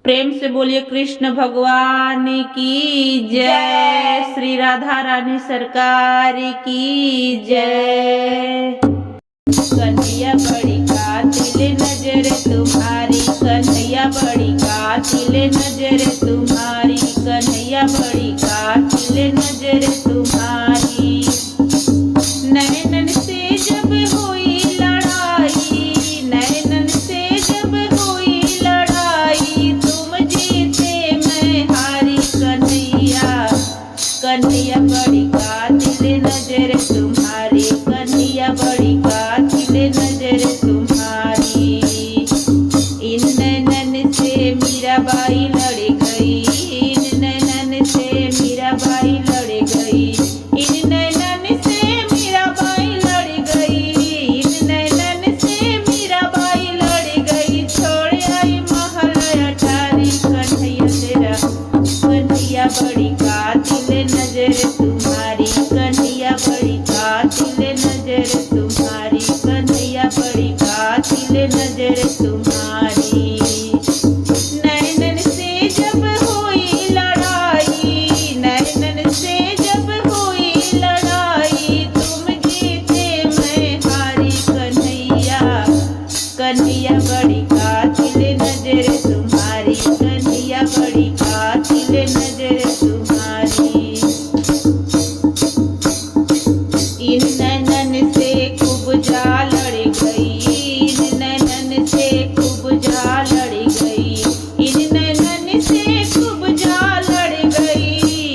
प्रेम से बोलिए कृष्ण भगवान की जय। श्री राधा रानी सरकार की जय। कन्हैया बड़ी कातिल नजर तुम्हारी, कन्हैया बड़ी कातिल नजर तुम्हारी, कन्हैया बड़ी कातिल नजर तुम्हारी। नैनन से जब हुई लड़ाई, नैनन से जब हुई लड़ाई, तुम जीते मैं हारी। कन्हैया कन्हैया बड़ी कातिल नजर तुम्हारी, कन्हैया बड़ी कातिल नजर तुम्हारी। इन नैनन से मीराबाई लड़ गई, इन नैनन से मीराबाई लड़ गई, इन नैनन से मीराबाई लड़ गई, इन नैनन से मीराबाई लड़ गई। छोड़ आई महल अटारी, कन्हैया तेरा कन्हैया बड़ी कातिल नजर तुम्हारी, कन्हैया बड़ी कातिल नजर तुम्हारी, कन्हैया बड़ी कातिल नजर तुम्हारी। नैनन से जब हुई लड़ाई, नैनन से जब हुई लड़ाई, तुम जीते मैं हारी। कन्हैया कन्हैया बड़ी कातिल नजर तुम्हारी, कन्हैया बड़ी कातिल नजर तुम्हारी। इन नैनन से खूब जा लड़ गई, इन नैनन से खूब जा लड़ गई, इन नैनन से खूब जा लड़ गई,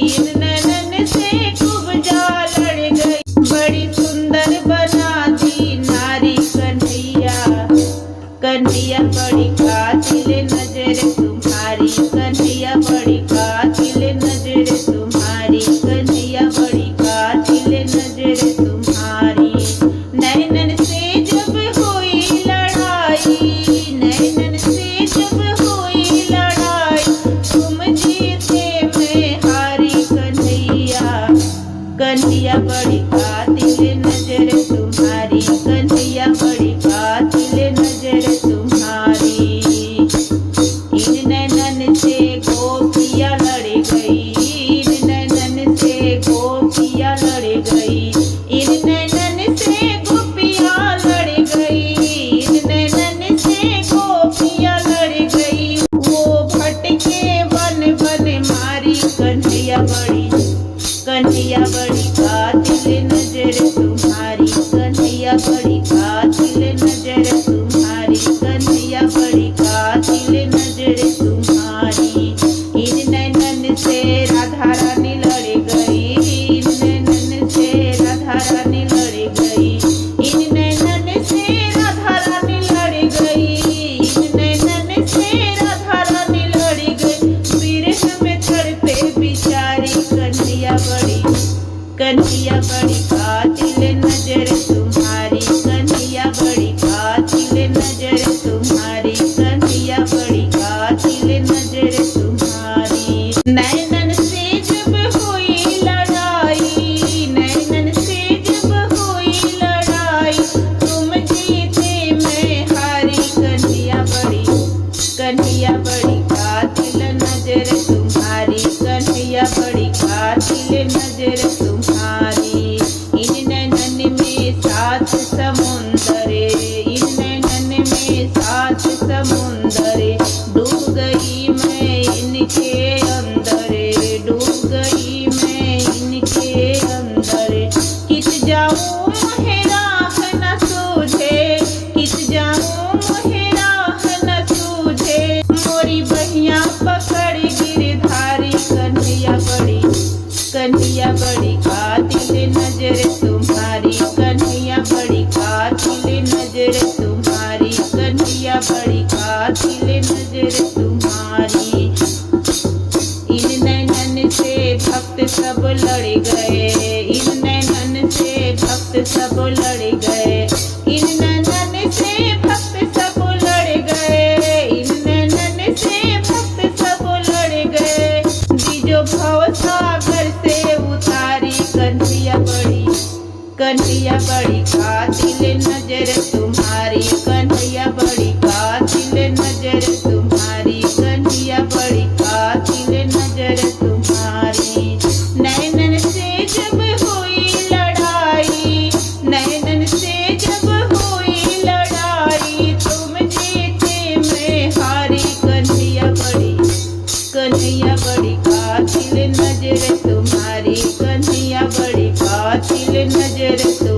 इन नैनन से खूब जा लड़ गई। बड़ी सुंदर बना दी नारी, कन्हैया कन्हैया बड़ी कातिल नजर तुम्हारी, कन्हैया बड़ी कातिल नजर तुम्हारी, कन्हैया बड़ी कातिल नजर तुम्हारी। नैनन से जब हुई लड़ाई, नैनन से जब हुई लड़ाई, तुम जीते मैं हारी। कन्हैया कन्हैया बड़ी कातिल नजर तुम्हारी, कन्हैया बड़ी कातिल नजर तुम्हारी। इन नैनन से गोपियाँ लड़ गई, इन नैनन से गोपियाँ लड़ गई, इन नैनन से गोपियाँ लड़ गई, इन नैनन से गोपियाँ लड़ गई। वो भटके वन वन मारी, कन्हैया बड़ी कातिल नजर तुम्हारी, कन्हैया बड़ी कातिल नजर तुम्हारी, कन्हैया बड़ी कातिल नजर तुम्हारी। इन नैनन से राधा रानी लड़ गई, इन नैनन से राधा रानी लड़ गई, इन नैनन से राधा रानी लड़ गई, इन नैनन से राधा रानी लड़ गई। विरह में तड़पे बिचारी, कन्हैया बड़ी कातिल नजर तुम्हारी, कन्हैया बड़ी कातिल नजर तुम्हारी, कन्हैया बड़ी कातिल नजर तुम्हारी। नैनन से जब हुई लड़ाई, नैनन से जब हुई लड़ाई, तुम जीते मैं हारी। कन्हैया बड़ी कातिल नजर तुम्हारी, कन्हैया बड़ी कातिल नजर तुम्हारी। इन नैनन में सात समुंदरे, इन नैनन में सात समुंदरे, डूब गई मैं इनके अंदरे, डूब गई मैं इनके अंदरे। कित जाऊं मोहे राह न सूझे, कित जाऊं मोहे राह न सूझे, मोरी बहिया पकड़ गिरधारी। कन्हैया बड़ी कातिल नजर तुम्हारी, कन्हैया बड़ी कातिल नजर तुम्हारी, कन्हैया बड़ी कातिल नजर तुम्हारी। इन नैनन से भक्त सब लड़ गए, इन नैनन से भक्त सब लड़ गए, इन नैनन से भक्त सब लड़ गए, इन नैनन से भक्त सब लड़ गए। बीजो भव सागर से उतारी, कन्हैया बड़ी कातिल नजर तुम्हारी, कन्हैया बड़ी कातिल नजर तुम्हारी, कन्हैया नजर